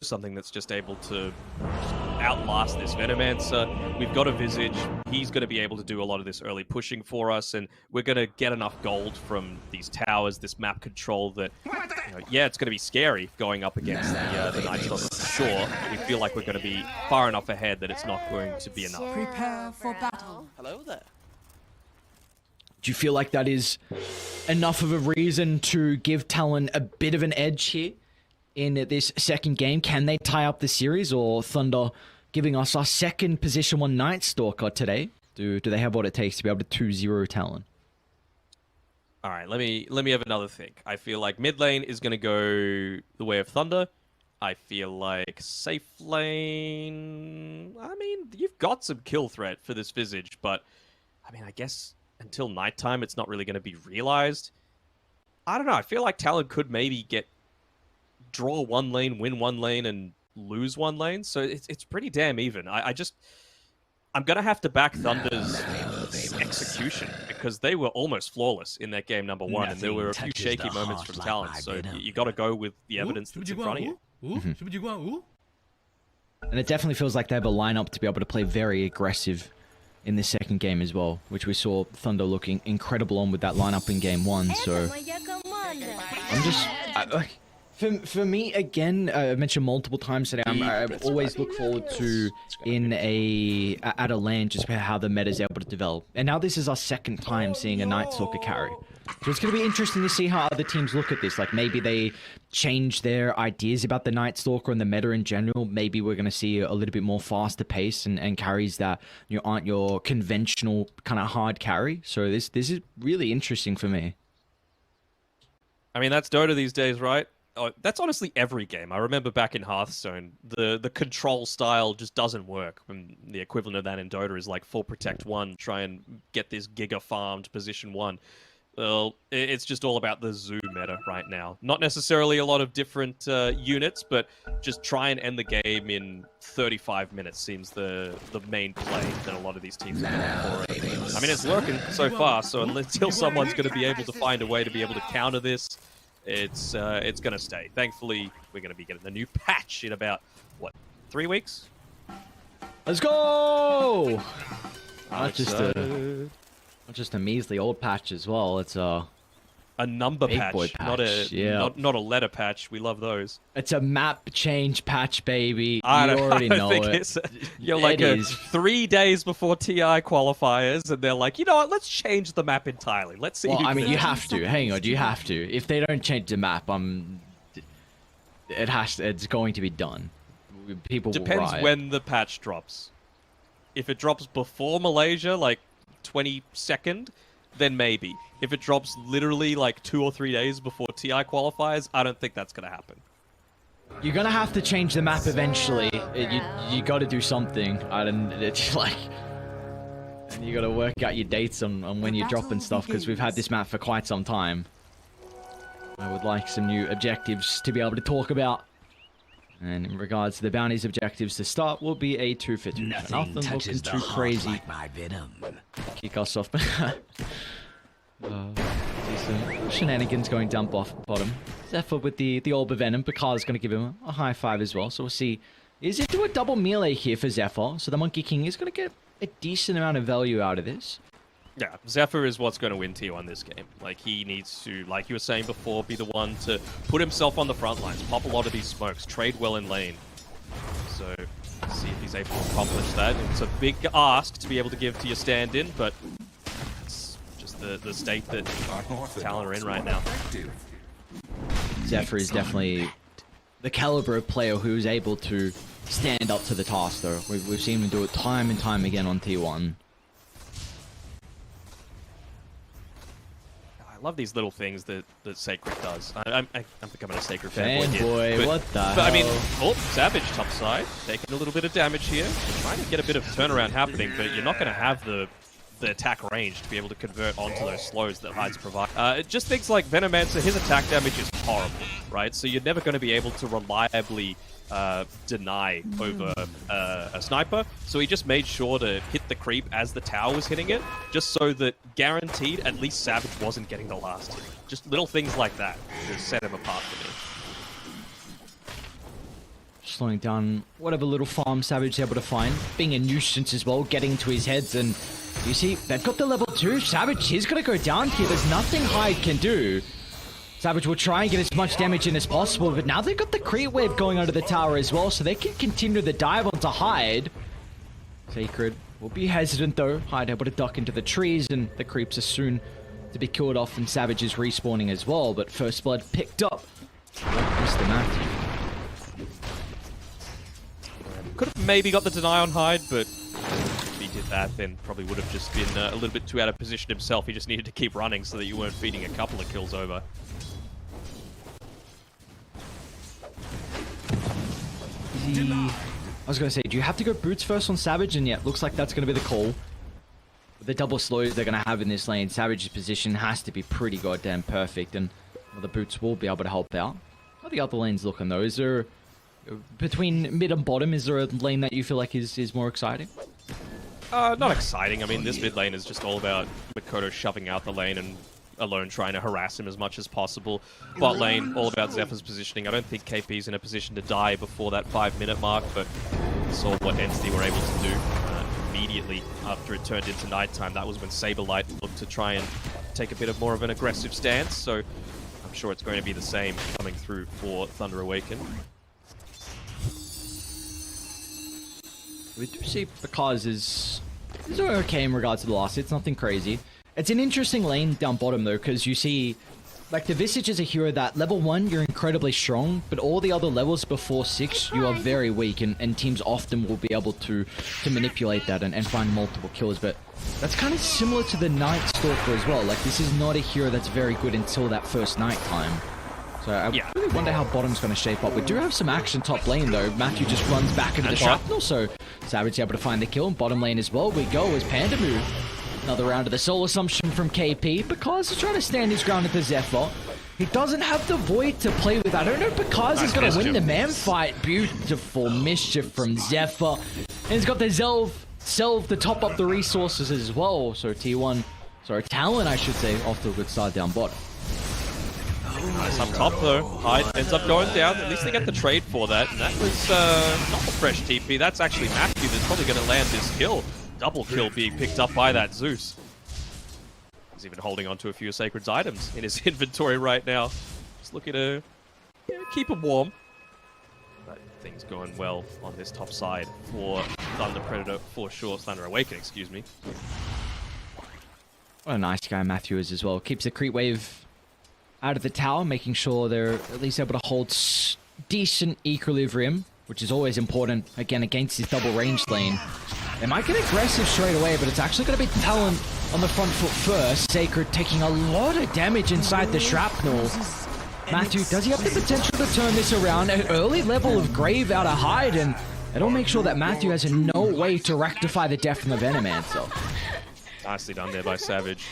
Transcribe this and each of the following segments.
something that's just able to outlast this Venomancer. We've got a Visage. He's going to be able to do a lot of this early pushing for us, and we're going to get enough gold from these towers, this map control that, yeah, it's going to be scary going up against the Night Stalker for sure. We feel like we're going to be far enough ahead that it's not going to be enough. Prepare for battle. Hello there. Do you feel like that is enough of a reason to give Talon a bit of an edge here in this second game? Can they tie up the series, or Thunder giving us our second position 1 Night Stalker today? Do they have what it takes to be able to 2-0 Talon? All right, let me have another think. I feel like mid lane is going to go the way of Thunder. I feel like safe lane... I mean, you've got some kill threat for this Visage, but I mean, I guess until nighttime, it's not really going to be realized. I don't know. I feel like Talon could maybe draw one lane, win one lane, and lose one lane. So it's pretty damn even. I'm going to have to back Thunder's execution, because they were almost flawless in that game number 1, and there were a few shaky moments from Talon. So you got to go with the evidence that's in front of you. And it definitely feels like they have a lineup to be able to play very aggressive in this second game as well, which we saw Thunder looking incredible on with that lineup in game 1. So I'm just... For me, again, I mentioned multiple times today, I always look forward to at a lane just how the meta is able to develop. And now this is our second time seeing a Night Stalker carry. So it's going to be interesting to see how other teams look at this. Like, maybe they change their ideas about the Night Stalker and the meta in general. Maybe we're going to see a little bit more faster pace and carries that aren't your conventional kind of hard carry. So this is really interesting for me. I mean, that's Dota these days, right? Oh, that's honestly every game. I remember back in Hearthstone, the control style just doesn't work. And the equivalent of that in Dota is like full protect 1, try and get this giga farmed position 1. Well, it's just all about the zoo meta right now. Not necessarily a lot of different units, but just try and end the game in 35 minutes seems the main play that a lot of these teams are going for. I mean, it's working so far, so until someone's going to be able to find a way to be able to counter this, it's going to stay. Thankfully, we're going to be getting a new patch in about, what, 3 weeks? Let's go! Not just a measly old patch as well. It's a number patch, not a letter patch. We love those. It's a map change patch, baby. You already know it. You're like 3 days before TI qualifiers, and they're like, you know what? Let's change the map entirely. Let's see. Well, I mean, you have to. Hang on, you have to. If they don't change the map, it's going to be done. People will Depends riot. when the patch drops. If it drops before Malaysia, like 22nd, then maybe. If it drops literally like 2 or 3 days before TI qualifiers, I don't think that's going to happen. You're going to have to change the map eventually. You got to do something. It's like... And you got to work out your dates on when you're dropping stuff, because we've had this map for quite some time. I would like some new objectives to be able to talk about. And in regards to the bounties objectives to start, will be a 2 for 2. Nothing looking too crazy. Like my venom. Kick us off. Some shenanigans going down bottom. Zephyr with the Orb of Venom. Picard's going to give him a high five as well. So we'll see. Is it do a double melee here for Zephyr? So the Monkey King is going to get a decent amount of value out of this. Yeah, Zephyr is what's going to win T1 this game. Like, he needs to, like you were saying before, be the one to put himself on the front lines, pop a lot of these smokes, trade well in lane. So, see if he's able to accomplish that. It's a big ask to be able to give to your stand-in, but it's just the state that Talon are in right now. Zephyr is definitely the caliber of player who is able to stand up to the task, though. We've seen him do it time and time again on T1. I love these little things that Sacred does. I'm becoming a Sacred fanboy here. But, what the hell? I mean, Savage top side, taking a little bit of damage here. Trying to get a bit of turnaround happening, but you're not going to have the attack range to be able to convert onto those slows that Hides provide. Just things like Venomancer, his attack damage is horrible, right? So you're never going to be able to reliably deny over a sniper. So he just made sure to hit the creep as the tower was hitting it, just so that guaranteed at least Savage wasn't getting the last hit. Just little things like that to set him apart for me. slowing down whatever little farm Savage is able to find. Being a nuisance as well, getting to his heads. And you see, they've got the level 2. Savage, he's going to go down here. There's nothing Hyde can do. Savage will try and get as much damage in as possible, but now they've got the creep wave going under the tower as well, so they can continue the dive onto Hyde. Sacred will be hesitant though. Hyde able to duck into the trees, and the creeps are soon to be killed off, and Savage is respawning as well, but First Blood picked up Mr. Matthew. Could have maybe got the deny on Hyde, but if he did that, then probably would have just been a little bit too out of position himself. He just needed to keep running so that you weren't feeding a couple of kills over. I was going to say, do you have to go boots first on Savage? And yeah, looks like that's going to be the call. With the double slows they're going to have in this lane, Savage's position has to be pretty goddamn perfect, and well, the boots will be able to help out. How are the other lanes looking though? Is there, between mid and bottom, is there a lane that you feel like is more exciting? Not exciting. I mean, this mid lane is just all about Mikoto shoving out the lane and alone trying to harass him as much as possible. Bot lane, all about Zephyr's positioning. I don't think KP's in a position to die before that 5-minute mark, but we saw what Entity were able to do immediately after it turned into nighttime. That was when Saberlight looked to try and take a bit more of an aggressive stance, so I'm sure it's going to be the same coming through for Thunder Awaken. We do see because is okay in regards to the last. It's nothing crazy. It's an interesting lane down bottom though, because you see, like, the Visage is a hero that level 1 you're incredibly strong, but all the other levels before 6 you are very weak, and teams often will be able to manipulate that and find multiple kills. But that's kind of similar to the Night Stalker as well. Like, this is not a hero that's very good until that first night time. So I really wonder how bottom's going to shape up. We do have some action top lane though. Matthew just runs back into the shrapnel, so Savage able to find the kill. And bottom lane as well we go as Panda move. Another round of the soul assumption from KP. Because he's trying to stand his ground at the Zephyr. He doesn't have the Void to play with. I don't know because he's going to win the man fight. Beautiful mischief from Zephyr. And he's got the Zelv to top up the resources as well. So Talon I should say, off to a good start down bottom. Nice up top though. Hyde ends up going down. At least they get the trade for that. And that was not a fresh TP. That's actually Matthew that's probably going to land this kill. Double kill being picked up by that Zeus. He's even holding on to a few Sacred's items in his inventory right now. Just looking to keep him warm. But things going well on this top side for Thunder Predator, for sure. Thunder Awaken, excuse me. What a nice guy Matthew is as well. Keeps the creep wave out of the tower, making sure they're at least able to hold decent equilibrium, which is always important, again, against his double range lane. They might get aggressive straight away, but it's actually going to be Talon on the front foot first. Sacred taking a lot of damage inside the shrapnel. Matthew, does he have the potential to turn this around? An early level of Grave out of Hyde, and it'll make sure that Matthew has no way to rectify the death from the Venomancer. Nicely done there by Savage.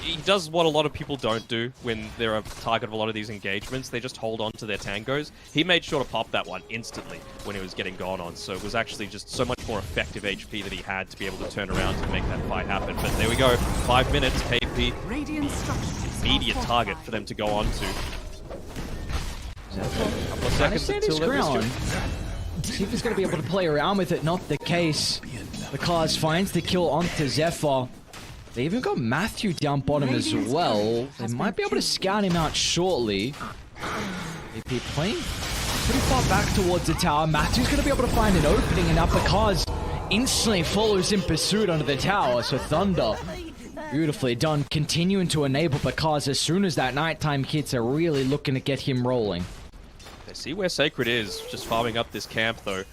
He does what a lot of people don't do when they're a target of a lot of these engagements. They just hold on to their tangos. He made sure to pop that one instantly when he was getting gone on, so it was actually just so much more effective HP that he had to be able to turn around to make that fight happen. But there we go, 5 minutes, KP, immediate target for them to go on to. A couple of seconds until they're see if he's going to be able to play around with it. Not the case. The Cars finds the kill onto Zephyr. They even got Matthew down bottom as well. They might be able to scout him out shortly. AP playing pretty far back towards the tower. Matthew's going to be able to find an opening, and Upper Cars instantly follows in pursuit under the tower. So Thunder, beautifully done, continuing to enable Bakaz as soon as that nighttime hits, are really looking to get him rolling. They see where Sacred is, just farming up this camp though.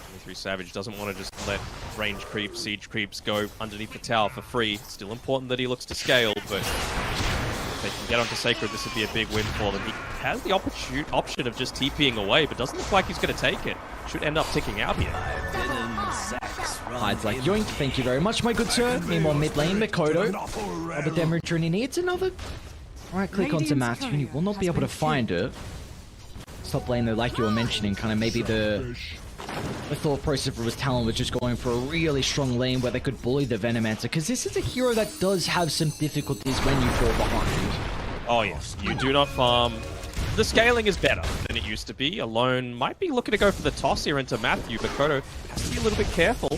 23 Savage doesn't want to just let range creeps, siege creeps go underneath the tower for free. It's still important that he looks to scale, but if they can get onto Sacred, this would be a big win for them. He has the option of just TPing away, but doesn't look like he's going to take it. Should end up ticking out here. Hyde's like, yoink, thank you very much, my good sir. Meanwhile, mid lane, Mikoto. But then return, he needs another right-click onto Matthew, and he will not be able to find it. Top lane, though, like you were mentioning, kind of maybe the thought process for his Talon was just going for a really strong lane where they could bully the Venomancer, because this is a hero that does have some difficulties when you fall behind. Oh yes, you do not farm the scaling is better than it used to be. Alone might be looking to go for the toss here into Matthew, but Kodo has to be a little bit careful.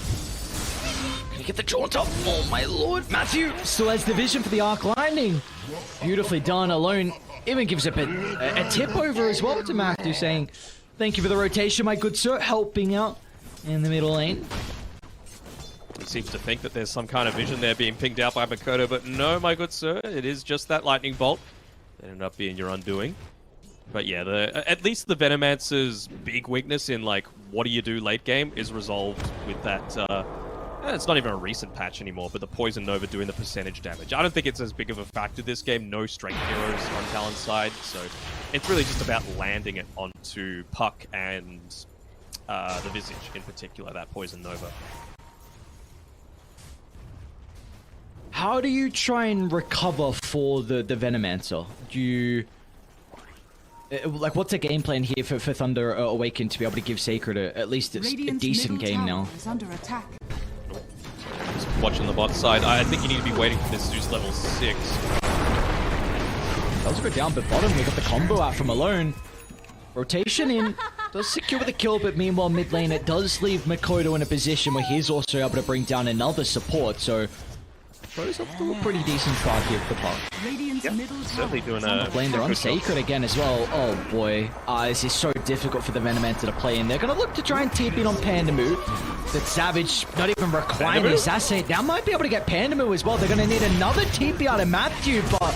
Can you get the jaunt up? Oh my lord, Matthew still has the vision for the arc lightning. Beautifully done. Alone even gives up a tip over as well to Matthew, saying, thank you for the rotation, my good sir, helping out in the middle lane. He seems to think that there's some kind of vision there being pinged out by Makoto, but no, my good sir, it is just that lightning bolt. It ended up being your undoing. But yeah, at least the Venomancer's big weakness in, like, what do you do late game is resolved with that, it's not even a recent patch anymore, but the Poison Nova doing the percentage damage. I don't think it's as big of a factor this game. No strength heroes on Talon's side, so it's really just about landing it onto Puck and the Visage in particular, that Poison Nova. How do you try and recover for the Venomancer? Do you... like, what's the game plan here for Thunder Awaken to be able to give Sacred at least a decent game now? Just watching the bot side, I think you need to be waiting for this Zeus level 6. Does go down, but bottom, we got the combo out from Alone. Rotation in, does secure the kill, but meanwhile mid lane it does leave Makoto in a position where he's also able to bring down another support, so throws up to a pretty decent start here for the Puck. Yep, certainly doing a lane, they're on Sacred again as well. Oh boy, this is so difficult for the Venomancer to play in. They're gonna look to try and TP in on Pandamu. That Savage not even requiring the assassinate. That might be able to get Pandamu as well. They're gonna need another TP out of Matthew, but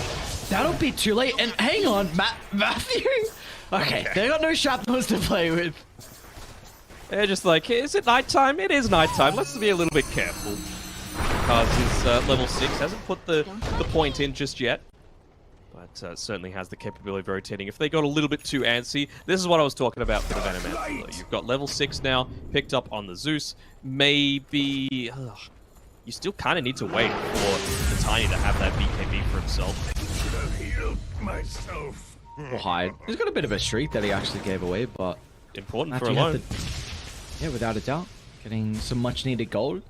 that'll be too late. And hang on, Matthew? Okay, they got no shrapnels to play with. They're just like, is it nighttime? It is nighttime. Let's be a little bit careful. Because his level 6 hasn't put the point in just yet. But certainly has the capability of rotating. If they got a little bit too antsy, this is what I was talking about for the Venomancer. You've got level 6 now, picked up on the Zeus. Maybe... you still kind of need to wait for the Tiny to have that BKB for himself. Or hide. He's got a bit of a streak that he actually gave away, but... important for Alone. Yeah, without a doubt. Getting some much needed gold.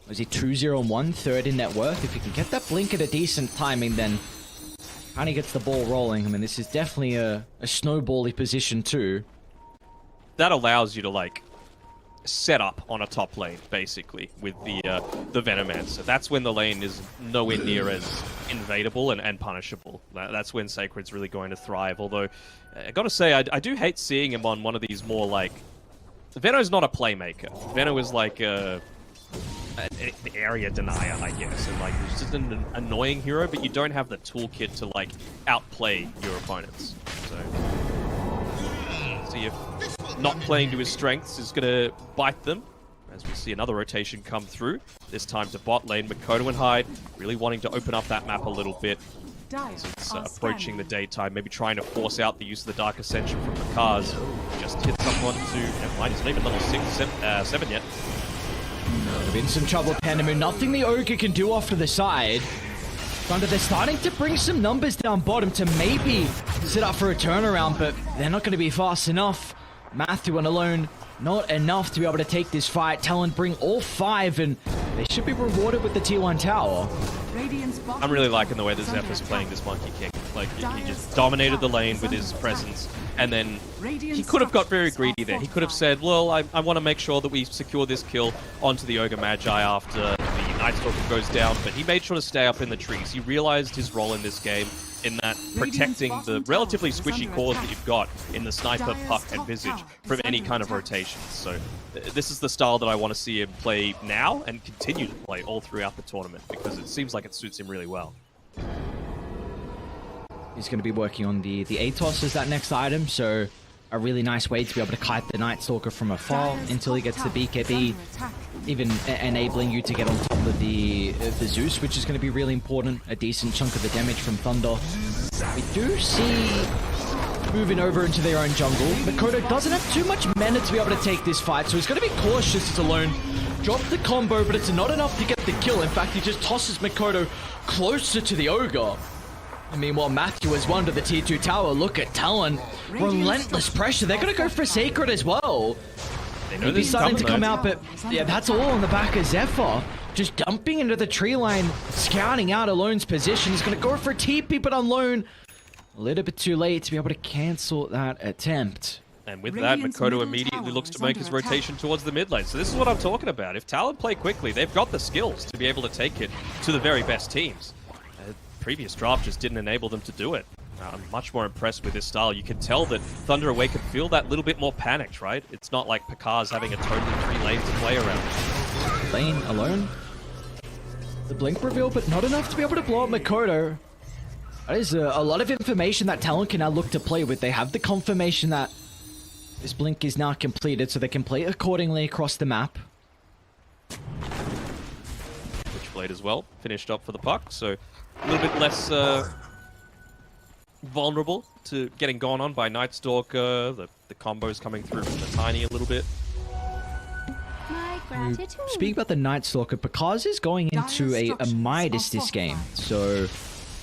Was he 2-0-1, third in net worth? If he can get that blink at a decent timing, then kind of gets the ball rolling. I mean, this is definitely a snowbally position too. That allows you to, like, set up on a top lane, basically, with the Venomancer. That's when the lane is nowhere near as invadable and punishable. That's when Sacred's really going to thrive. Although, I gotta say, I do hate seeing him on one of these more, like... Veno's not a playmaker. Veno is like an area denier, I guess, and like he's just an annoying hero, but you don't have the toolkit to like outplay your opponents. So, see if not playing to his strengths is gonna bite them. As we see another rotation come through, this time to bot lane. Makoto and Hyde really wanting to open up that map a little bit. As it's approaching the daytime, maybe trying to force out the use of the Dark Ascension from Makaz. Just hit someone to... Never mind, he's not even level 7 yet. In some trouble, Pandamu. Nothing the Ogre can do off to the side. Thunder, they're starting to bring some numbers down bottom to maybe set up for a turnaround, but they're not going to be fast enough. Matthew and Alone, not enough to be able to take this fight. Talon bring all 5, and they should be rewarded with the tier 1 tower. I'm really liking the way that Zephyr's playing this Monkey King. Like, he just dominated the lane with his presence, and then he could have got very greedy there. He could have said, well, I want to make sure that we secure this kill onto the Ogre Magi after the Night Stalker goes down, but he made sure to stay up in the trees. He realized his role in this game in that protecting the relatively squishy cores that you've got in the Sniper, Puck, and Visage from any kind of rotations. So this is the style that I want to see him play now and continue to play all throughout the tournament, because it seems like it suits him really well. He's going to be working on the Atos as that next item, so a really nice way to be able to kite the Night Stalker from afar until he gets the BKB, even enabling you to get on top of the Zeus, which is going to be really important. A decent chunk of the damage from Thunder. We do see moving over into their own jungle. Makoto doesn't have too much mana to be able to take this fight, so he's going to be cautious as Alone. Drop the combo, but it's not enough to get the kill. In fact, he just tosses Makoto closer to the Ogre. And meanwhile, Matthew has won to the tier 2 tower. Look at Talon. Relentless pressure. They're going to go for Sacred as well. Maybe starting to come out, but yeah, that's all on the back of Zephyr. Just dumping into the tree line, scouting out Alone's position. He's going to go for a TP, but Alone A little bit too late to be able to cancel that attempt. And with that, Makoto immediately looks to make his rotation towards the mid lane. So this is what I'm talking about. If Talon play quickly, they've got the skills to be able to take it to the very best teams. Previous draft just didn't enable them to do it. I'm much more impressed with this style. You can tell that Thunder Awaken feel that little bit more panicked, right? It's not like Pakar's having a totally free lane to play around. Lane alone. The blink reveal, but not enough to be able to blow up Makoto. That is a lot of information that Talon can now look to play with. They have the confirmation that this blink is now completed, so they can play accordingly across the map. Witchblade as well, finished up for the puck, so a little bit less vulnerable to getting gone on by Night Stalker. The combos coming through from the Tiny a little bit. Speaking about the Night Stalker, Pakaz is going into a Midas this game, so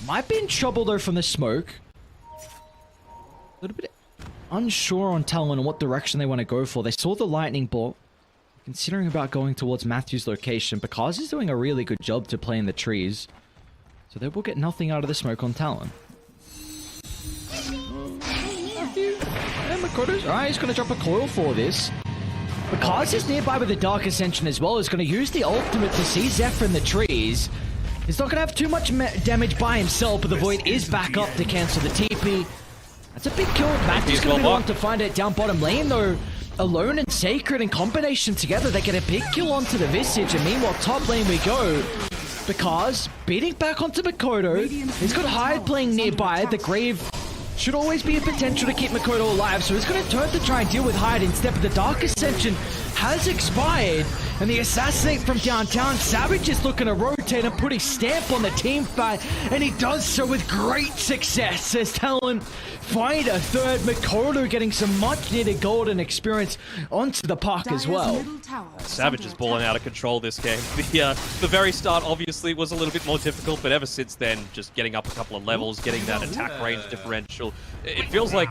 might be in trouble though from the smoke. A little bit unsure on Talon and what direction they want to go for. They saw the lightning bolt, considering about going towards Matthew's location. Pakaz is doing a really good job to play in the trees, so they will get nothing out of the smoke on Talon. And Makoto's alright, he's going to drop a coil for this. Pakaz is nearby with the Dark Ascension as well. He's going to use the ultimate to see Zephyr in the trees. He's not going to have too much damage by himself, but the Void is back up to cancel the TP. That's a big kill. Matthew's going to be the one to find it down bottom lane though. Alone and Sacred in combination together, they get a big kill onto the Visage, and meanwhile top lane we go. Pakaz beating back onto Makoto. He's got Hyde playing nearby. The Grave should always be a potential to keep Makoto alive, so he's going to turn to try and deal with Hyde instead, but the Dark Ascension has expired, and the Assassinate from downtown, Savage is looking to rotate and put his stamp on the team fight, and he does so with great success as Talon find a third. Makoto getting some much needed golden experience onto the puck as well. Savage is balling out of control this game. The very start obviously was a little bit more difficult, but ever since then, just getting up a couple of levels, getting that attack range differential, it feels like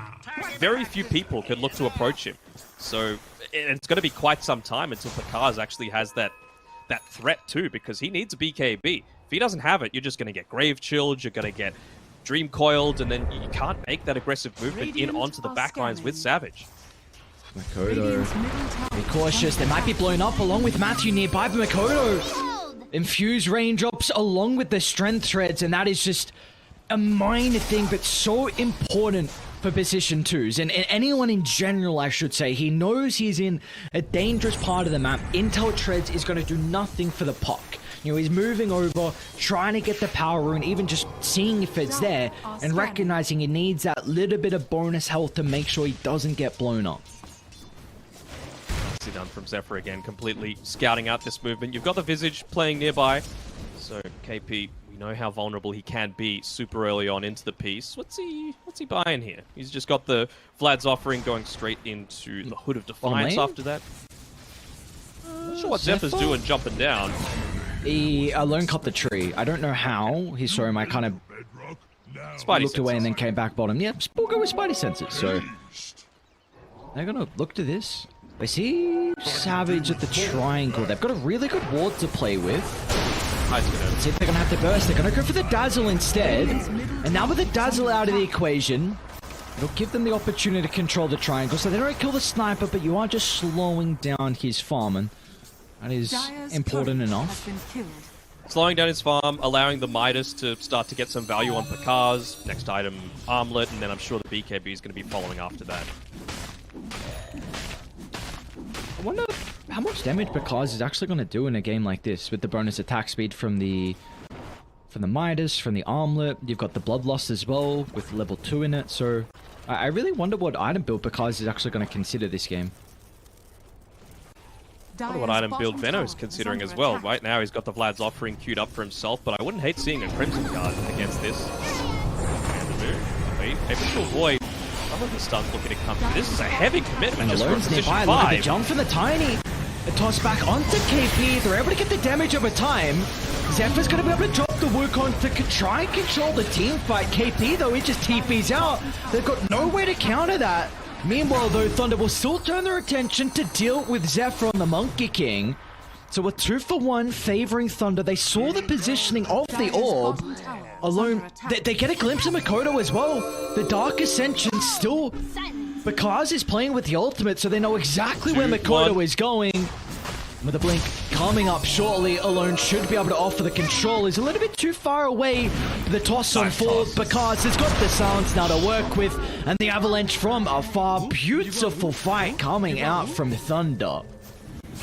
very few people can look to approach him. So it's going to be quite some time until Pakaz actually has that threat too, because he needs a BKB. If he doesn't have it, you're just going to get Grave Chilled, you're going to get Dream Coiled, and then you can't make that aggressive movement in onto the backlines with Savage. Makoto, be cautious, they might be blown up along with Matthew nearby, but Makoto infuse raindrops along with the strength threads, and that is just a minor thing, but so important for position twos, and anyone in general, I should say. He knows he's in a dangerous part of the map. Intel Treads is going to do nothing for the puck. You know, he's moving over, trying to get the power rune, even just seeing if it's there, and recognizing he needs that little bit of bonus health to make sure he doesn't get blown up. Nicely done from Zephyr again, completely scouting out this movement. You've got the Visage playing nearby, so KP, we know how vulnerable he can be super early on into the piece. What's he buying here? He's just got the Vlad's Offering going straight into the Hood of Defiance after that. Not sure what Zephyr's doing jumping down. He alone cut the tree. I don't know how. He saw him. I kind of looked away and then came back bottom. Yeah, we'll go with Spidey Senses. So they're going to look to this. They see Savage at the triangle. They've got a really good ward to play with. Let's see if they're going to have to burst. They're going to go for the Dazzle instead. And now with the Dazzle out of the equation, it'll give them the opportunity to control the triangle. So they don't kill the sniper, but you are just slowing down his farm. And that is important enough. Slowing down his farm, allowing the Midas to start to get some value on Pakaz. Next item, Armlet, and then I'm sure the BKB is going to be following after that. I wonder how much damage Pakaz is actually going to do in a game like this with the bonus attack speed from the Midas, from the Armlet. You've got the Bloodlust as well with level 2 in it. So I really wonder what item build Pakaz is actually going to consider this game. I wonder what item build Veno's considering as well. Right now he's got the Vlad's Offering queued up for himself, but I wouldn't hate seeing a Crimson Guard against this. Able to avoid some of the stuns looking to come through. This is a heavy commitment just for position 5. Look at the jump from the Tiny. A toss back onto KP. They're able to get the damage over time. Zephyr's going to be able to drop the work on to try and control the team fight. KP, though, he just TP's out. They've got no way to counter that. Meanwhile, though, Thunder will still turn their attention to deal with Zephyr on the Monkey King. So a 2-for-1 favoring Thunder. They saw the positioning of the orb. Alone, they get a glimpse of Makoto as well. The Dark Ascension still... Bakaz is playing with the ultimate, so they know exactly where Makoto is going. With a blink coming up shortly, Alone should be able to offer the control. He's a little bit too far away. The toss on forward. Bakaz has got the silence now to work with. And the avalanche from afar. Beautiful fight coming out from Thunder.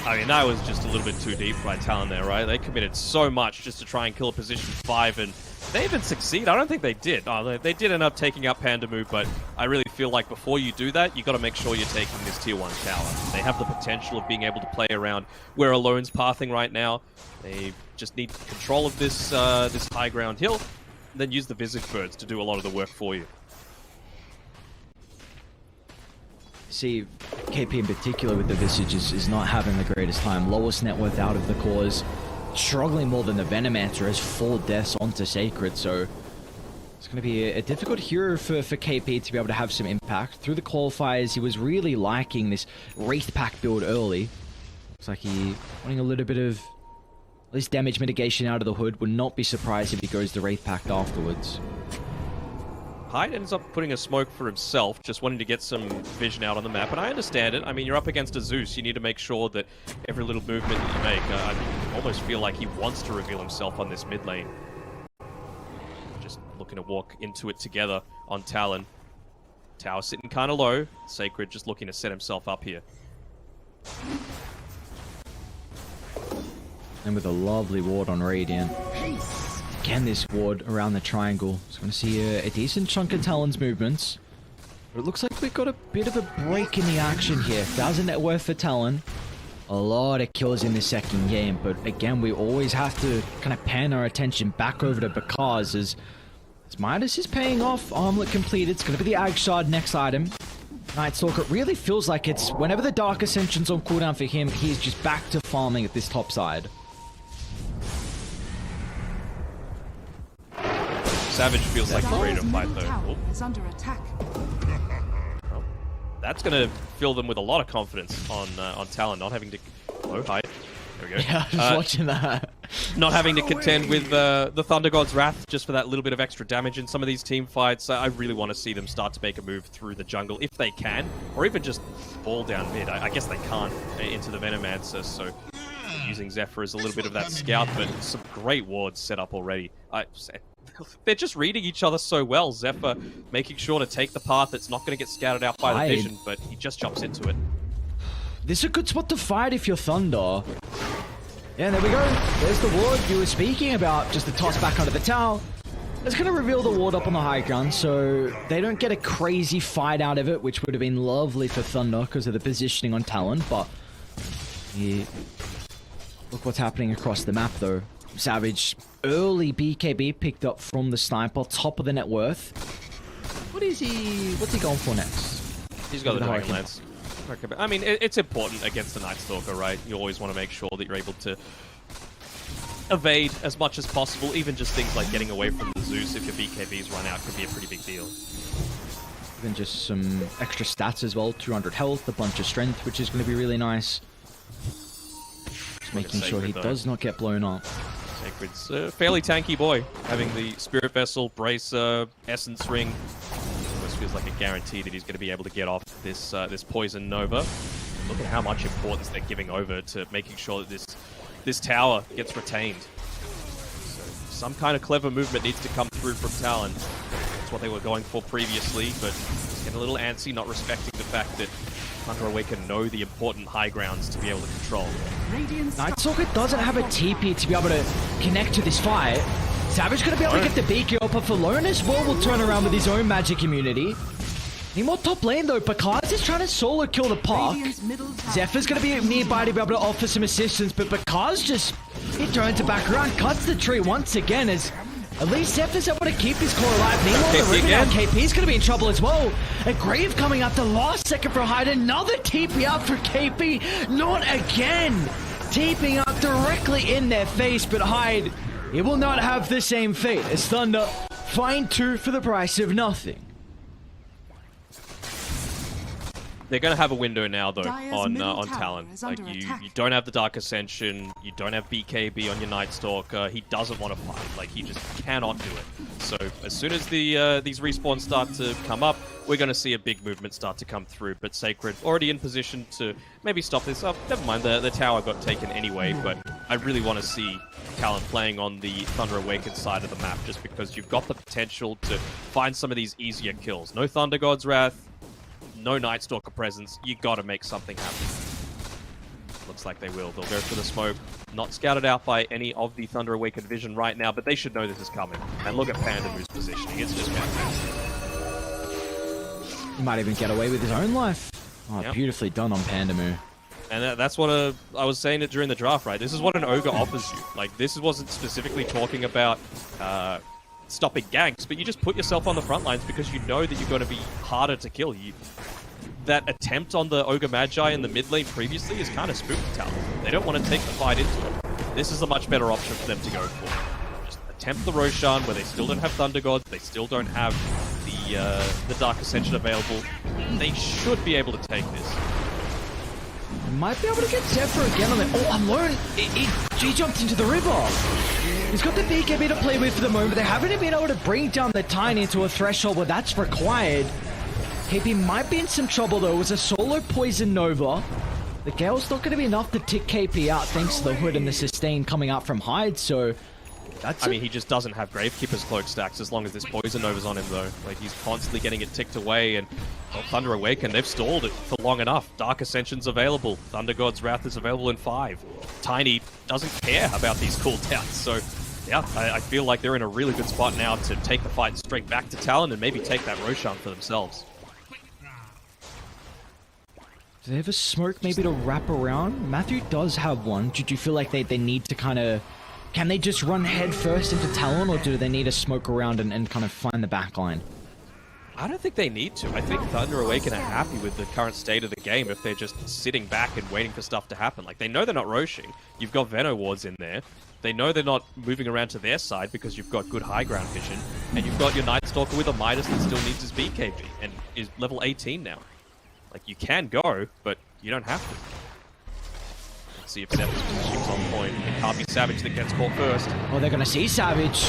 I mean, that was just a little bit too deep by Talon there, right? They committed so much just to try and kill a position 5, and they even succeed. I don't think they did. Oh, they did end up taking up Pandamu, but I really feel like before you do that, you got to make sure you're taking this tier 1 tower. They have the potential of being able to play around where Alone's pathing right now. They just need control of this this high ground hill, and then use the Visage Birds to do a lot of the work for you. See, KP in particular with the Visage is not having the greatest time. Lowest net worth out of the cores. Struggling more than the Venomancer has 4 deaths onto Sacred, so it's going to be a difficult hero for KP to be able to have some impact. Through the qualifiers, he was really liking this Wraith Pack build early. Looks like he wanting a little bit of at least damage mitigation out of the hood. Would not be surprised if he goes the Wraith Pack afterwards. Hyde ends up putting a smoke for himself, just wanting to get some vision out on the map, and I understand it. I mean, you're up against a Zeus. You need to make sure that every little movement that you make, I almost feel like he wants to reveal himself on this mid lane. Just looking to walk into it together on Talon. Tower sitting kind of low. Sacred just looking to set himself up here. And with a lovely ward on Radiant. Again, this ward around the triangle. So going to see a decent chunk of Talon's movements. But it looks like we've got a bit of a break in the action here. 1,000 net worth for Talon. A lot of kills in the second game. But again, we always have to kind of pan our attention back over to Bakaz as Midas is paying off. Armlet completed. It's going to be the Ag Shard next item. Night Stalker, it really feels like it's whenever the Dark Ascension's on cooldown for him, he's just back to farming at this top side. Savage feels like a ready to fight though. Is under attack. Well, that's going to fill them with a lot of confidence on Talon, not having to... Oh, hi. There we go. Yeah, I was watching that. Not having to contend with the Thunder God's Wrath just for that little bit of extra damage in some of these team fights. I really want to see them start to make a move through the jungle if they can, or even just ball down mid. I guess they can't into the Venomancer, so using Zephyr as a little bit of that scout, but some great wards set up already. They're just reading each other so well. Zephyr making sure to take the path that's not going to get scouted out by the vision, but he just jumps into it. This is a good spot to fight if you're Thunder. Yeah, there we go. There's the ward you were speaking about. Just the toss back under the tower. It's going to reveal the ward up on the high ground, so they don't get a crazy fight out of it, which would have been lovely for Thunder because of the positioning on Talon, but yeah. Look what's happening across the map, though. Savage, early BKB picked up from the sniper, top of the net worth. What's he going for next? He's got the Dragon Lance. I mean, it's important against the Night Stalker, right? You always want to make sure that you're able to evade as much as possible. Even just things like getting away from the Zeus if your BKBs run out could be a pretty big deal. Even just some extra stats as well. 200 health, a bunch of strength, which is going to be really nice. Just making sure he does not get blown up. Sacred's a fairly tanky boy, having the Spirit Vessel, Bracer, Essence Ring. Almost feels like a guarantee that he's going to be able to get off this this Poison Nova. Look at how much importance they're giving over to making sure that this tower gets retained. So some kind of clever movement needs to come through from Talon. That's what they were going for previously, but it's getting a little antsy, not respecting the fact that Thunder Awaken know the important high grounds to be able to control. Night Stalker doesn't have a TP to be able to connect to this fight. Savage going to be able to get the beacon up, but Falone as well will turn around with his own magic immunity. Need more top lane though. Bakaz is trying to solo kill the Park. Zephyr's going to be nearby to be able to offer some assistance, but Bakaz he turns it back around, cuts the tree once again as at least Zephyr's able to keep his core alive. Meanwhile, the river now, KP's going to be in trouble as well. A Grave coming out the last second for Hyde. Another TP out for KP. Not again. TPing out directly in their face, but Hyde, he will not have the same fate as Thunder find 2 for the price of nothing. They're going to have a window now, though, on Talon. Like, you don't have the Dark Ascension, you don't have BKB on your Night Stalker, he doesn't want to fight. Like, he just cannot do it. So, as soon as these respawns start to come up, we're going to see a big movement start to come through. But Sacred already in position to maybe stop this up. Never mind, the tower got taken anyway, but I really want to see Talon playing on the Thunder Awaken side of the map, just because you've got the potential to find some of these easier kills. No Thunder God's Wrath, no Night Stalker presence, you gotta make something happen. Looks like they will. They'll go for the smoke. Not scouted out by any of the Thunder Awaken vision right now, but they should know this is coming. And look at Pandamu's positioning. It's just fantastic. He might even get away with his own life. Oh, yep. Beautifully done on Pandamu. And that's what I was saying it during the draft, right? This is what an Ogre offers you. Like, this wasn't specifically talking about stopping ganks, but you just put yourself on the front lines because you know that you're going to be harder to kill. That attempt on the Ogre Magi in the mid lane previously is kind of spooked Talon. They don't want to take the fight into it. This is a much better option for them to go for. Just attempt the Roshan where they still don't have Thunder Gods, they still don't have the Dark Ascension available. They should be able to take this. Might be able to get Zephyr again on it. Oh, Alone! He jumped into the river! He's got the BKB to play with for the moment. They haven't even been able to bring down the Tiny into a threshold where that's required. KP might be in some trouble though. It was a solo Poison Nova. The Gale's not going to be enough to tick KP out thanks to the Hood and the Sustain coming out from Hyde, so... I mean, he just doesn't have Gravekeeper's Cloak stacks as long as this Poison Nova's on him, though. Like, he's constantly getting it ticked away, and well, Thunder Awaken, they've stalled it for long enough. Dark Ascension's available. Thunder God's Wrath is available in 5. Tiny doesn't care about these cooldowns, so yeah, I feel like they're in a really good spot now to take the fight straight back to Talon and maybe take that Roshan for themselves. Do they have a smoke maybe to wrap around? Matthew does have one. Do you feel like they need to kind of... Can they just run head first into Talon, or do they need to smoke around and kind of find the back line? I don't think they need to. I think Thunder Awaken are happy with the current state of the game if they're just sitting back and waiting for stuff to happen. Like, they know they're not roshing. You've got Veno wards in there. They know they're not moving around to their side because you've got good high ground vision. And you've got your Night Stalker with a Midas that still needs his BKB and is level 18 now. Like, you can go, but you don't have to. Let's see if Seven's positioning's on point. It can't be Savage that gets caught first. Oh, they're going to see Savage.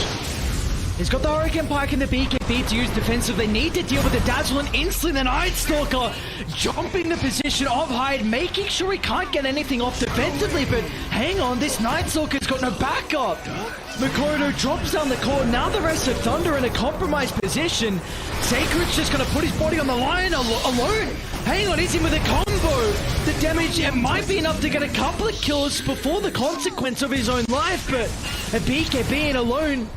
He's got the Hurricane Pike and the BKB to use defensive. They need to deal with the Dazzle and instantly the Night Stalker jumping the position of Hyde, making sure he can't get anything off defensively. But hang on, this Night Stalker's got no backup. Makoto drops down the core. Now the rest of Thunder in a compromised position. Sacred's just going to put his body on the line alone. Hang on, is he with a combo? The damage, it might be enough to get a couple of kills before the consequence of his own life. But a BKB in alone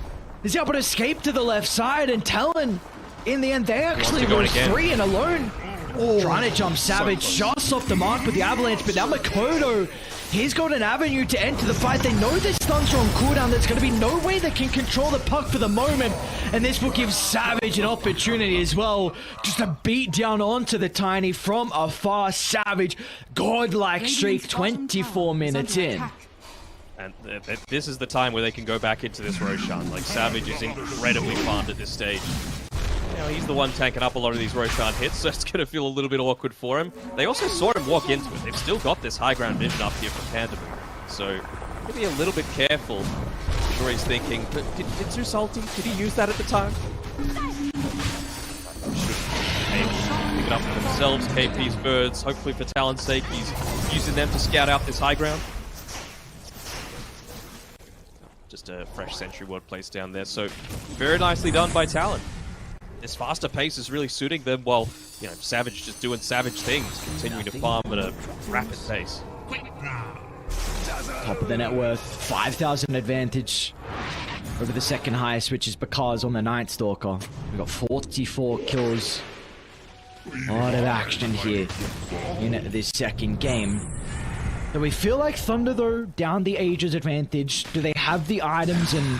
is able to escape to the left side, and Talon, in the end, they actually lose 3 and alone. Oh, trying to jump Savage just off the mark with the Avalanche, but now Makoto, he's got an avenue to enter the fight. They know their stuns are on cooldown. There's going to be no way they can control the puck for the moment, and this will give Savage an opportunity as well, just to beat down onto the Tiny from afar. Savage, godlike streak, 24 minutes in. And this is the time where they can go back into this Roshan. Like, Savage is incredibly farmed at this stage. You know, he's the one tanking up a lot of these Roshan hits, so it's going to feel a little bit awkward for him. They also saw him walk into it. They've still got this high ground vision up here from Pandamu. So, be a little bit careful. I'm sure he's thinking, but it's too salty. Did he use that at the time? Pick it up for themselves. KP's birds. Hopefully for Talon's sake, he's using them to scout out this high ground. Just a fresh Sentry Ward placed down there. So, very nicely done by Talon. This faster pace is really suiting them while, you know, Savage just doing Savage things, continuing to farm at a rapid pace. Top of the net worth, 5,000 advantage over the second highest, which is because on the Night Stalker, we've got 44 kills. A lot of action here in this second game. Do we feel like Thunder, though, down the Aegis advantage? Do they have the items and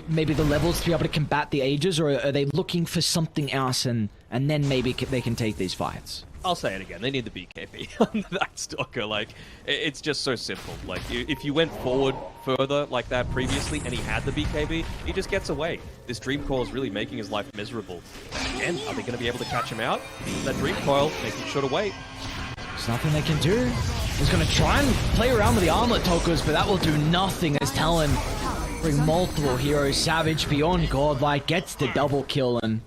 maybe the levels to be able to combat the Aegis, or are they looking for something else and then maybe they can take these fights? I'll say it again, they need the BKB on that Stalker. Like, it's just so simple. Like, if you went forward further like that previously and he had the BKB, he just gets away. This Dream Core is really making his life miserable. again, are they going to be able to catch him out? That Dream Coil, making sure to wait. There's nothing they can do. He's going to try and play around with the armlet tokas, but that will do nothing as Talon bring multiple heroes. Savage beyond godlike gets the double kill, and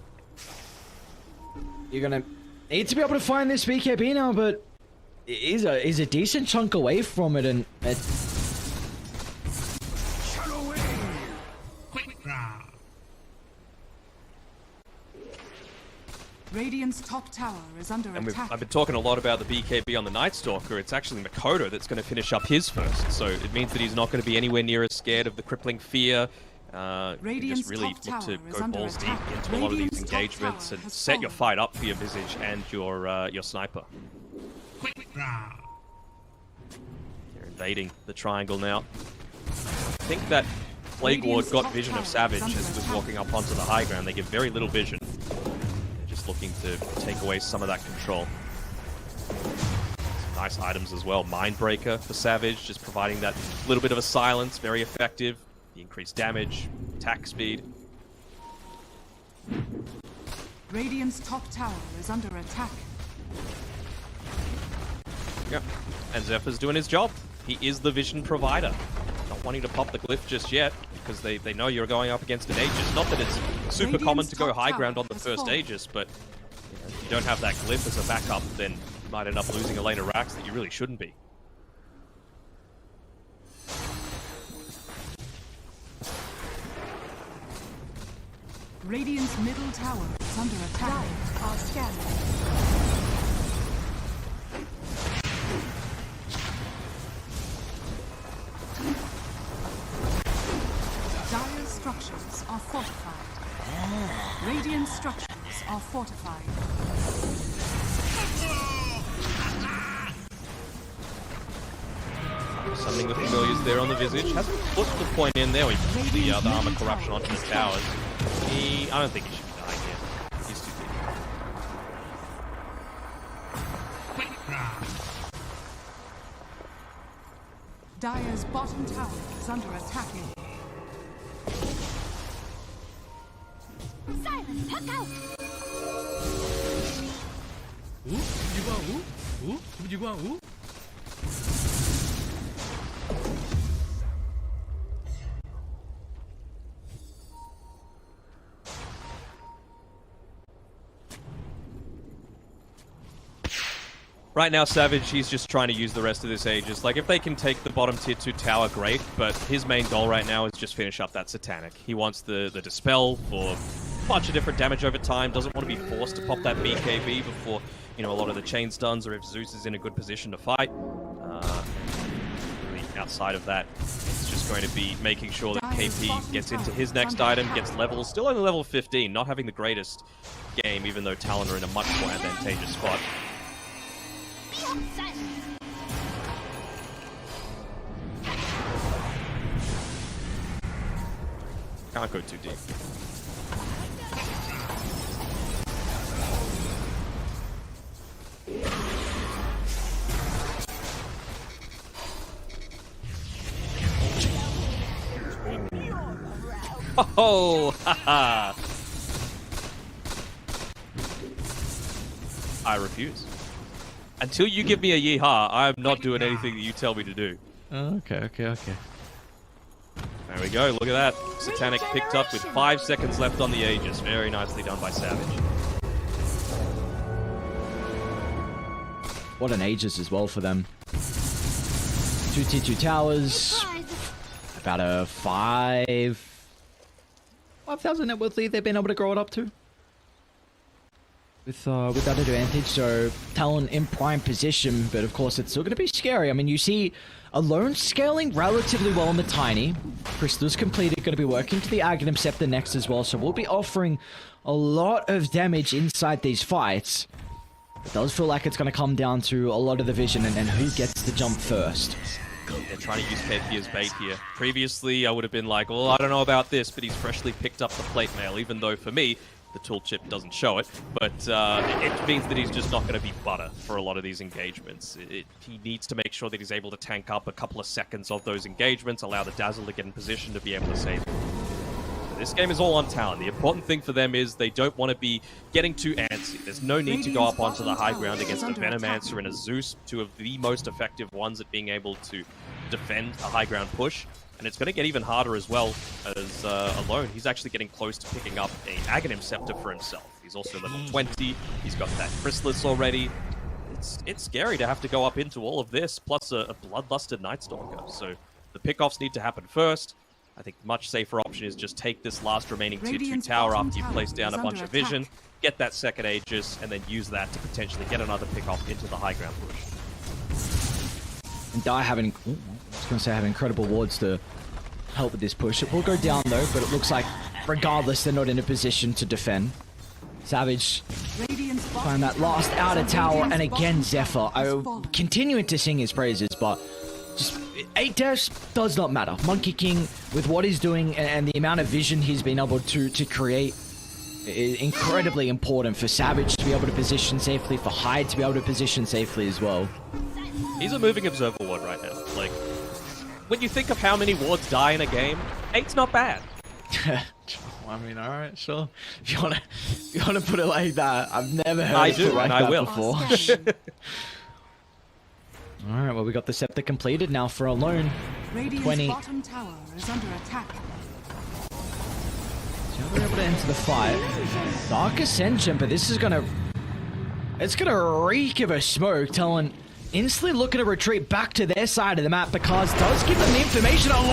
you're going to need to be able to find this BKB now, but it is a decent chunk away from it, and Radiant's top tower is under attack. I've been talking a lot about the BKB on the Night Stalker. It's actually Makoto that's going to finish up his first, so it means that he's not going to be anywhere near as scared of the crippling fear. Just really look to go balls deep into a lot of these engagements and set your fight up for your Visage and your Sniper. They're invading the triangle now. I think that Plague Ward got vision of Savage as he was walking up onto the high ground. They give very little vision. Looking to take away some of that control. Some nice items as well. Mindbreaker for Savage, just providing that little bit of a silence, very effective. The increased damage, attack speed. Radiant's top tower is under attack. Yep. And Zephyr's doing his job. He is the vision provider. Not wanting to pop the glyph just yet, because they know you're going up against an Aegis. Not that it's super common to go high ground on the first Aegis, but if you don't have that glyph as a backup, then you might end up losing a lane of racks that you really shouldn't be. Radiant's middle tower is under attack. Are scanning. Dire structures are fortified. Radiant structures are fortified. Summoning the familiars there on the Visage. Hasn't put the point in there. He put the armor corruption onto the towers. I don't think he should die here. He's too big. Dire's bottom tower is under attack. Silence, hook out! Right now, Savage, he's just trying to use the rest of this Aegis. Like, if they can take the bottom tier 2 tower, great, but his main goal right now is just finish up that Satanic. He wants the Dispel for a bunch of different damage over time, doesn't want to be forced to pop that BKB before, a lot of the chain stuns, or if Zeus is in a good position to fight. Really outside of that, it's just going to be making sure that KP gets into his next item, gets levels, still only level 15, not having the greatest game, even though Talon are in a much more advantageous spot. Can't go too deep. Oh, haha! I refuse. Until you give me a yeehaw, I'm not doing anything that you tell me to do. Okay. There we go, look at that. Satanic picked up with 5 seconds left on the Aegis. Very nicely done by Savage. What an Aegis as well for them. 2 T2 towers. About a 5,000 net worth lead they've been able to grow it up to. With that advantage, so Talon in prime position, but of course it's still going to be scary. I mean, you see Alone scaling relatively well on the Tiny. Crystal's completed, going to be working to the Aghanim Scepter next as well, so we'll be offering a lot of damage inside these fights. It does feel like it's going to come down to a lot of the vision and who gets the jump first. They're trying to use KP as bait here. Previously, I would have been like, well, I don't know about this, but he's freshly picked up the plate mail, even though for me, the tool chip doesn't show it, but it means that he's just not going to be butter for a lot of these engagements. He needs to make sure that he's able to tank up a couple of seconds of those engagements, allow the Dazzle to get in position to be able to save him. This game is all on Talon. The important thing for them is they don't want to be getting too antsy. There's no need to go up onto the high ground against a Venomancer and a Zeus, two of the most effective ones at being able to defend a high ground push. And it's going to get even harder as well, as Alone, he's actually getting close to picking up a Aghanim Scepter for himself. He's also level 20, he's got that Chrysalis already. It's scary to have to go up into all of this, plus a Bloodlusted Nightstalker. So the pickoffs need to happen first. I think the much safer option is just take this last remaining tier 2 tower after you've placed down a bunch of vision, get that second Aegis, and then use that to potentially get another pickoff into the high ground push. And Die having, I was going to say, having incredible wards to help with this push. It will go down though, but it looks like regardless they're not in a position to defend. Savage find that last outer tower, and again Zephyr. I'm continuing to sing his praises, but just 8 deaths does not matter. Monkey King, with what he's doing and the amount of vision he's been able to create, is incredibly important for Savage to be able to position safely, for Hyde to be able to position safely as well. He's a moving observer ward right now. Like, when you think of how many wards die in a game, 8's not bad. I mean, all right, sure. If you wanna put it like that, I've never heard it like that before. All right, well, we got the scepter completed now for Alone. 20. Bottom tower is under attack. So we're able to enter the fight. Dark Ascension, but this is it's gonna reek of a smoke. Talon instantly looking to retreat back to their side of the map because does give them the information. Oh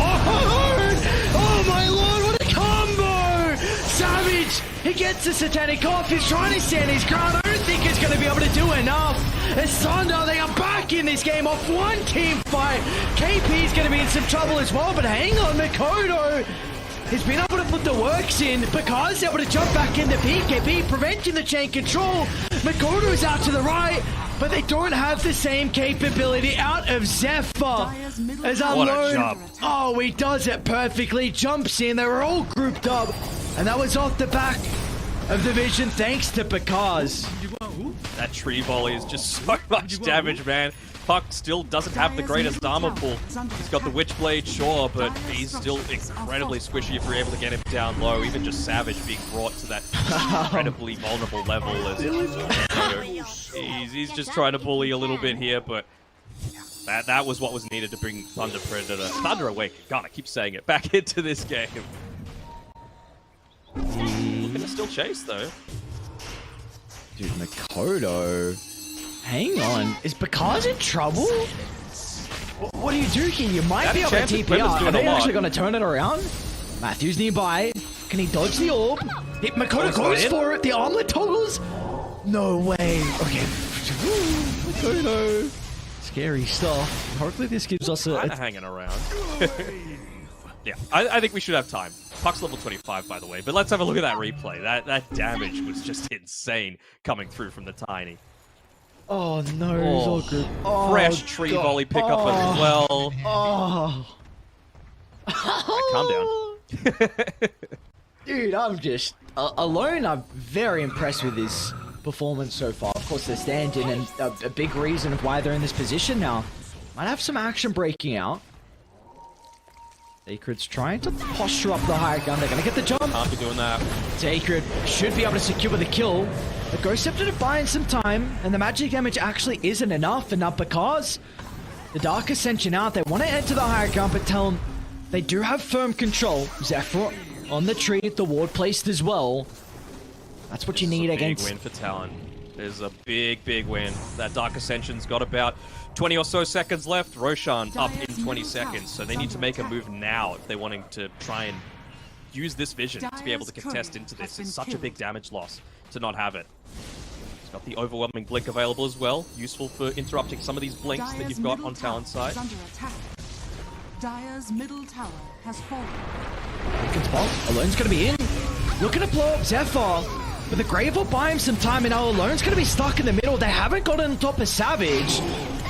my lord, what a combo! Savage, he gets the satanic off. He's trying to stand his ground. I don't think he's going to be able to do enough. As Thunder, they are back in this game off one team fight. KP is going to be in some trouble as well, but hang on, Mikoto has been able to put the works in because they're able to jump back into PKP, preventing the chain control. Mikoto's out to the right, but they don't have the same capability out of Zephyr. As Alone, oh, he does it perfectly, jumps in, they were all grouped up, and that was off the back of the vision thanks to Bakaz. That tree volley is just so much damage, man. Puck still doesn't have the greatest armor pool. He's got the Witchblade, sure, but he's still incredibly squishy if you're able to get him down low. Even just Savage being brought to that incredibly vulnerable level. He's just trying to bully a little bit here, but that was what was needed to bring Thunder Awaken. God, I keep saying it, back into this game. Looking to still chase, though. Dude, Mikoto. Hang on. Is Bakaz in trouble? What do you do here? You might be able to TP out. Are they actually going to turn it around? Matthew's nearby. Can he dodge the orb? Mikoto goes for it. The armlet toggles. No way. Okay. Mikoto. Scary stuff. Hopefully this gives us a... hanging around. Yeah, I think we should have time. Puck's level 25, by the way. But let's have a look at that replay. That damage was just insane coming through from the Tiny. Oh no, it was all good. Oh, fresh tree volley pickup as well. Oh. Right, calm down. Dude, I'm just... Alone, I'm very impressed with his performance so far. Of course, they're standing, and a big reason of why they're in this position now. Might have some action breaking out. Sacred's trying to posture up the high gun. They're going to get the jump. Can't be doing that. Sacred should be able to secure the kill. The Ghost Scepter to buy in some time, and the magic damage actually isn't enough, and not because the Dark Ascension out. They want to enter the higher ground, but tell them they do have firm control. Zephyr on the tree, the ward placed as well. That's what you need against... Big win for Talon. There's a big win. That Dark Ascension's got about 20 or so seconds left. Roshan up in 20 seconds, so they need to make a move now if they're wanting to try and use this vision to be able to contest into this. It's such a big damage loss to not have it. It's got the overwhelming blink available as well, useful for interrupting some of these blinks that you've got on Talon's side. Dire's middle tower has fallen. Good spot. Alone's going to be in. Looking to blow up Zephyr. But the Grave will buy him some time, and now Alone's going to be stuck in the middle. They haven't gotten on top of Savage.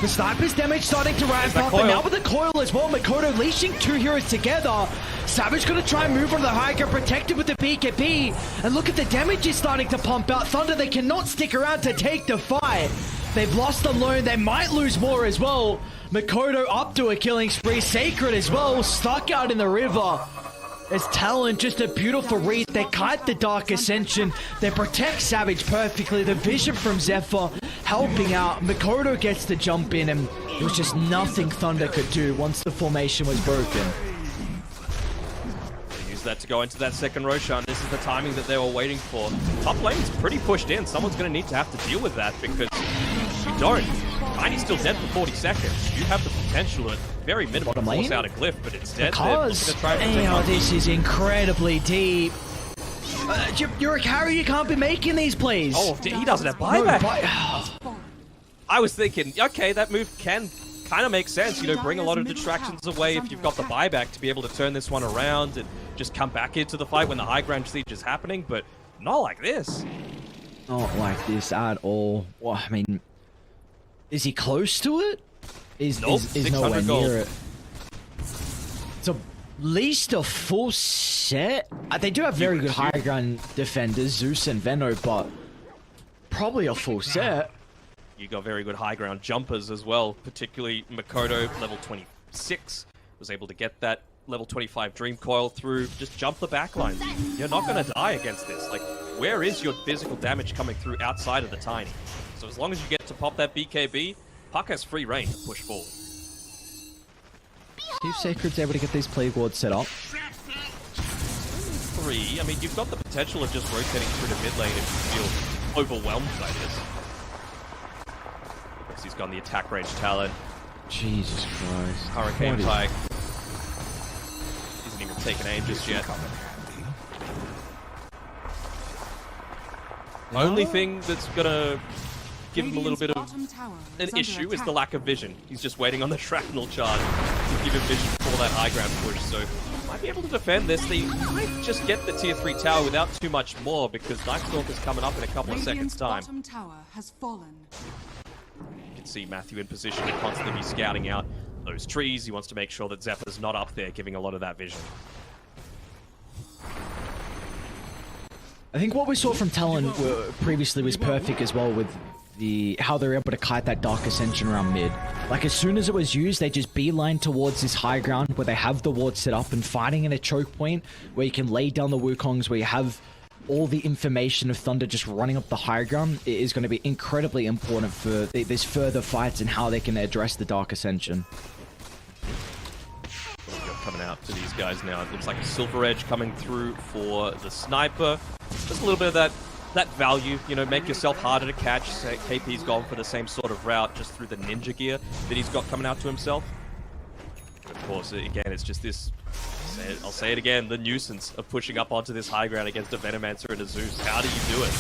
The sniper's damage starting to ramp up, and now with the coil as well, Mikoto leashing two heroes together. Savage going to try and move on the high ground, protected with the PKP. And look at the damage he's starting to pump out. Thunder, they cannot stick around to take the fight. They've lost Alone. They might lose more as well. Mikoto up to a killing spree. Sacred as well, stuck out in the river. As Talon, just a beautiful read. They kite the Dark Ascension. They protect Savage perfectly. The vision from Zephyr helping out. Makoto gets the jump in, and there was just nothing Thunder could do once the formation was broken. Use that to go into that second Roshan. This is the timing that they were waiting for. Top lane's pretty pushed in. Someone's going to need to have to deal with that because you don't. Tiny's still dead for 40 seconds. You have the potential at very minimum to force out a glyph, but instead because this is incredibly deep. You're a carry, you can't be making these plays. Oh, he doesn't have buyback. I was thinking, okay, that move can kind of make sense. You know, bring a lot of distractions away if you've got the buyback to be able to turn this one around and just come back into the fight when the high ground siege is happening, but not like this. Not like this at all. Well, I mean, is he close to it? Is nowhere near it. It's at least a full set. They do have very good high ground defenders, Zeus and Veno, but probably a full set. You got very good high ground jumpers as well, particularly Makoto, level 26, was able to get that level 25 Dream Coil through, just jump the backline. You're not going to die against this. Like, where is your physical damage coming through outside of the Tiny? So as long as you get to pop that BKB, Puck has free reign to push forward. Steve Sacred's able to get these Plague Wards set up. 3, I mean, you've got the potential of just rotating through the mid lane if you feel overwhelmed by this. Because he's got the attack range Talon. Jesus Christ. Hurricane Pike. Isn't even taking aim just yet. The only thing that's gonna give him a little bit of an issue is the lack of vision. He's just waiting on the shrapnel charge to give him vision for that high ground push, so might be able to defend this. They might just get the tier 3 tower without too much more because Nightstalk is coming up in a couple of seconds time. Tower has fallen. You can see Matthew in position to constantly be scouting out those trees. He wants to make sure that Zephyr's not up there giving a lot of that vision. I think what we saw from Talon previously was perfect as well with how they're able to kite that Dark Ascension around mid. Like, as soon as it was used, they just beeline towards this high ground where they have the ward set up and fighting in a choke point where you can lay down the Wukongs, where you have all the information of Thunder just running up the high ground. It is going to be incredibly important for these further fights and how they can address the Dark Ascension. Coming out to these guys now. It looks like a Silver Edge coming through for the Sniper. Just a little bit of that value, you know, make yourself harder to catch. KP's gone for the same sort of route just through the ninja gear that he's got coming out to himself. Of course, again, it's just this, I'll say it again, the nuisance of pushing up onto this high ground against a Venomancer and a Zeus. How do you do it?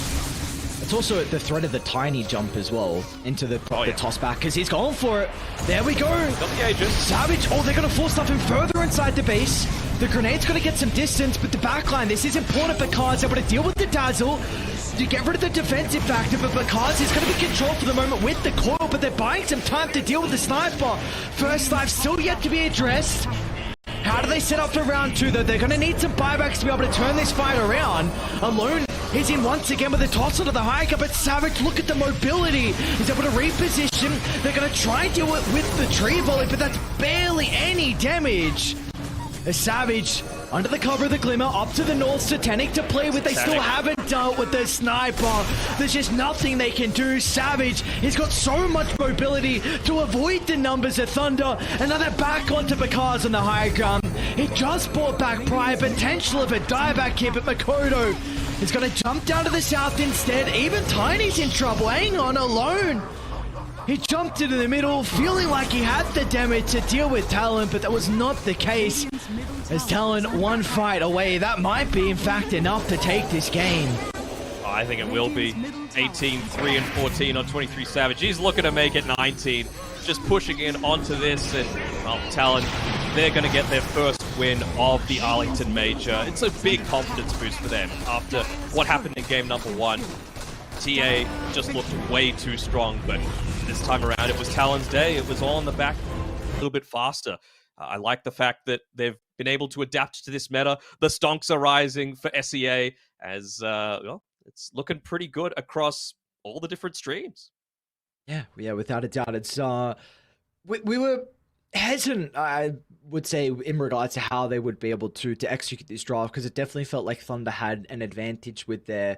It's also the threat of the tiny jump as well into the toss back, because he's going for it. There we go. Got the Aegis. Savage. Oh, they're going to force stuff him further inside the base. The grenade's going to get some distance, but the backline, this is important because they're able to deal with the dazzle. You get rid of the defensive factor, but because he's going to be controlled for the moment with the coil, but they're buying some time to deal with the sniper. First life still yet to be addressed. How do they set up for round 2 though? They're going to need some buybacks to be able to turn this fight around. Alone is in once again with a toss onto the hiker, but Savage, look at the mobility. He's able to reposition. They're going to try and deal with the tree volley, but that's barely any damage. A Savage under the cover of the Glimmer, up to the north, Satanic to play with. They still haven't dealt with the Sniper. There's just nothing they can do. Savage, he's got so much mobility to avoid the numbers of Thunder. And now they're back onto Bakaz on the high ground. He just brought back prior potential of a dieback here, but Makoto is going to jump down to the south instead. Even Tiny's in trouble. Hang on, alone. He jumped into the middle, feeling like he had the damage to deal with Talon, but that was not the case. As Talon one fight away, that might be in fact enough to take this game. I think it will be. 18, 3 and 14 on 23 Savage. He's looking to make it 19. Just pushing in onto this, and well, Talon, they're going to get their first win of the Arlington Major. It's a big confidence boost for them after what happened in game number 1. TA just looked way too strong, but this time around it was Talon's day. It was all on the back a little bit faster. I like the fact that they've been able to adapt to this meta. The stonks are rising for SEA as, well, it's looking pretty good across all the different streams. Yeah, without a doubt. It's, we were hesitant, I would say, in regards to how they would be able to execute this draft, because it definitely felt like Thunder had an advantage with their